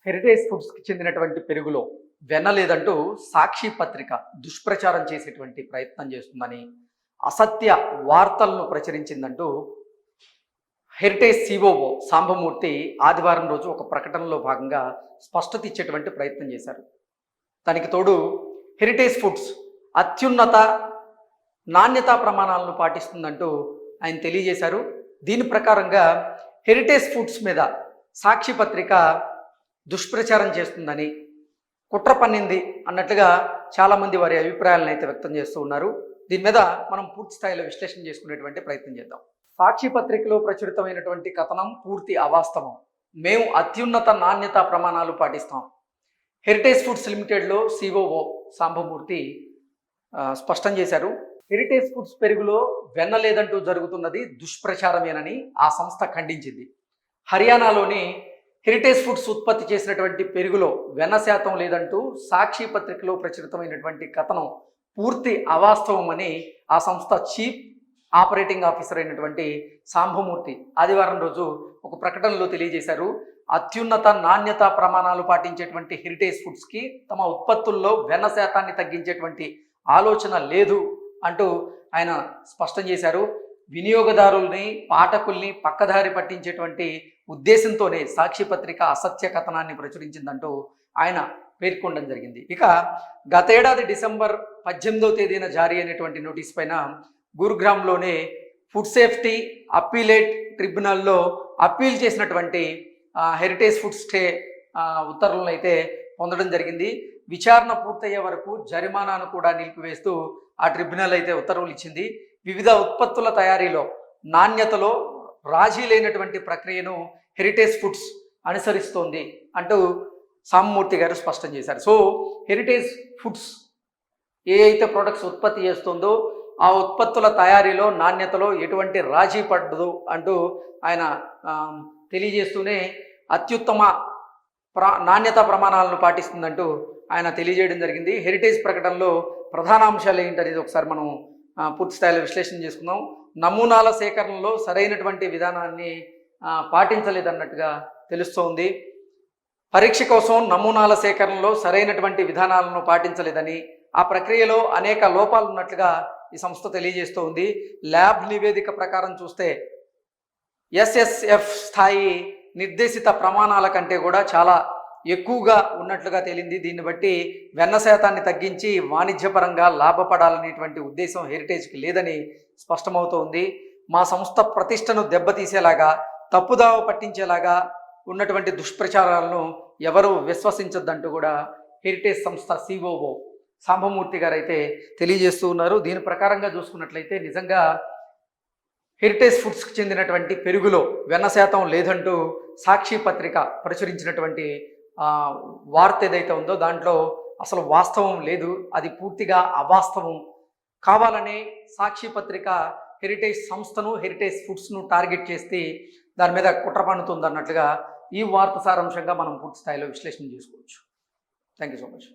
Heritage ఫుడ్స్కి చెందినటువంటి పెరుగులో వెన్న లేదంటూ సాక్షి పత్రిక దుష్ప్రచారం చేసేటువంటి ప్రయత్నం చేస్తుందని, అసత్య వార్తలను ప్రచురించిందంటూ హెరిటేజ్ సిఓఓ సాంబమూర్తి ఆదివారం రోజు ఒక ప్రకటనలో భాగంగా స్పష్టత ఇచ్చేటువంటి ప్రయత్నం చేశారు. దానికి తోడు హెరిటేజ్ ఫుడ్స్ అత్యున్నత నాణ్యతా ప్రమాణాలను పాటిస్తుందంటూ ఆయన తెలియజేశారు. దీని ప్రకారంగా హెరిటేజ్ ఫుడ్స్ మీద సాక్షి పత్రిక దుష్ప్రచారం చేస్తుందని, కుట్ర పన్నింది అన్నట్లుగా చాలామంది వారి అభిప్రాయాలను అయితే వ్యక్తం చేస్తూ ఉన్నారు. దీని మీద మనం పూర్తి స్థాయిలో విశ్లేషణ చేసుకునేటువంటి ప్రయత్నం చేద్దాం. సాక్షి పత్రికలో ప్రచురితమైనటువంటి కథనం పూర్తి అవాస్తవం. మేము అత్యున్నత నాణ్యతా ప్రమాణాలు పాటిస్తాం. హెరిటేజ్ ఫుడ్స్ లిమిటెడ్లో సిఓఓ సాంబమూర్తి స్పష్టం చేశారు. హెరిటేజ్ ఫుడ్స్ పెరుగులో వెన్న లేదంటూ జరుగుతున్నది దుష్ప్రచారమేనని ఆ సంస్థ ఖండించింది. హర్యానాలోని హెరిటేజ్ ఫుడ్స్ ఉత్పత్తి చేసినటువంటి పెరుగులో వెన్న శాతం లేదంటూ సాక్షి పత్రికలో ప్రచురితమైనటువంటి కథనం పూర్తి అవాస్తవమని ఆ సంస్థ చీఫ్ ఆపరేటింగ్ ఆఫీసర్ అయినటువంటి సాంబమూర్తి ఆదివారం రోజు ఒక ప్రకటనలో తెలియజేశారు. అత్యున్నత నాణ్యత ప్రమాణాలు పాటించేటువంటి హెరిటేజ్ ఫుడ్స్కి తమ ఉత్పత్తుల్లో వెన్న శాతాన్ని తగ్గించేటువంటి ఆలోచన లేదు అంటూ ఆయన స్పష్టం చేశారు. వినియోగదారుల్ని, పాఠకుల్ని పక్కదారి పట్టించేటువంటి ఉద్దేశంతోనే సాక్షి పత్రిక అసత్య కథనాన్ని ప్రచురించిందంటూ ఆయన పేర్కొనడం జరిగింది. ఇక గతేడాది డిసెంబర్ 18వ తేదీన జారీ అయినటువంటి నోటీస్ పైన గురుగ్రామ్లోనే ఫుడ్ సేఫ్టీ అప్పీలేట్ ట్రిబ్యునల్లో అప్పీల్ చేసినటువంటి హెరిటేజ్ ఫుడ్ స్టే ఉత్తర్వులను అయితే పొందడం జరిగింది. విచారణ పూర్తయ్యే వరకు జరిమానాను కూడా నిలిపివేస్తూ ఆ ట్రిబ్యునల్ అయితే ఉత్తర్వులు ఇచ్చింది. వివిధ ఉత్పత్తుల తయారీలో నాణ్యతలో రాజీ లేనటువంటి ప్రక్రియను హెరిటేజ్ ఫుడ్స్ అనుసరిస్తోంది అంటూ సాంబమూర్తి గారు స్పష్టం చేశారు. సో హెరిటేజ్ ఫుడ్స్ ఏ అయితే ప్రొడక్ట్స్ ఉత్పత్తి చేస్తుందో ఆ ఉత్పత్తుల తయారీలో నాణ్యతలో ఎటువంటి రాజీ పడదు అంటూ ఆయన తెలియజేస్తూనే అత్యుత్తమ నాణ్యతా ప్రమాణాలను పాటిస్తుందంటూ ఆయన తెలియజేయడం జరిగింది. హెరిటేజ్ ప్రకటనలో ప్రధాన అంశాలు ఏంటనేది ఒకసారి మనం పూర్తి స్థాయిలో విశ్లేషణ చేసుకుందాం. నమూనాల సేకరణలో సరైనటువంటి విధానాన్ని పాటించలేదన్నట్టుగా తెలుస్తోంది. పరీక్ష కోసం నమూనాల సేకరణలో సరైనటువంటి విధానాలను పాటించలేదని, ఆ ప్రక్రియలో అనేక లోపాలు ఉన్నట్లుగా ఈ సంస్థ తెలియజేస్తూ ఉంది. ల్యాబ్ నివేదిక ప్రకారం చూస్తే ఎస్ఎస్ఎఫ్ స్థాయి నిర్దేశిత ప్రమాణాల కంటే కూడా చాలా ఎక్కువగా ఉన్నట్లుగా తేలింది. దీన్ని బట్టి వెన్న శాతాన్ని తగ్గించి వాణిజ్యపరంగా లాభపడాలనేటువంటి ఉద్దేశం హెరిటేజ్కి లేదని స్పష్టమవుతోంది. మా సంస్థ ప్రతిష్టను దెబ్బతీసేలాగా, తప్పుదావ పట్టించేలాగా ఉన్నటువంటి దుష్ప్రచారాలను ఎవరు విశ్వసించొద్దంటూ కూడా హెరిటేజ్ సంస్థ సిఓఓ సాంబమూర్తి గారు అయితే తెలియజేస్తూ ఉన్నారు. దీని ప్రకారంగా చూసుకున్నట్లయితే నిజంగా హెరిటేజ్ ఫుడ్స్కి చెందినటువంటి పెరుగులో వెన్న శాతం లేదంటూ సాక్షి పత్రిక ప్రచురించినటువంటి వార్త ఏదైతే ఉందో దాంట్లో అసలు వాస్తవం లేదు. అది పూర్తిగా అవాస్తవం. కావాలనే సాక్షి పత్రిక హెరిటేజ్ సంస్థను, హెరిటేజ్ ఫుడ్స్ను టార్గెట్ చేసి దాని మీద కుట్ర పన్నుతుంది అన్నట్లుగా ఈ వార్త సారాంశంగా మనం పూర్తి స్థాయిలో విశ్లేషణ చేసుకోవచ్చు. Thank you so much.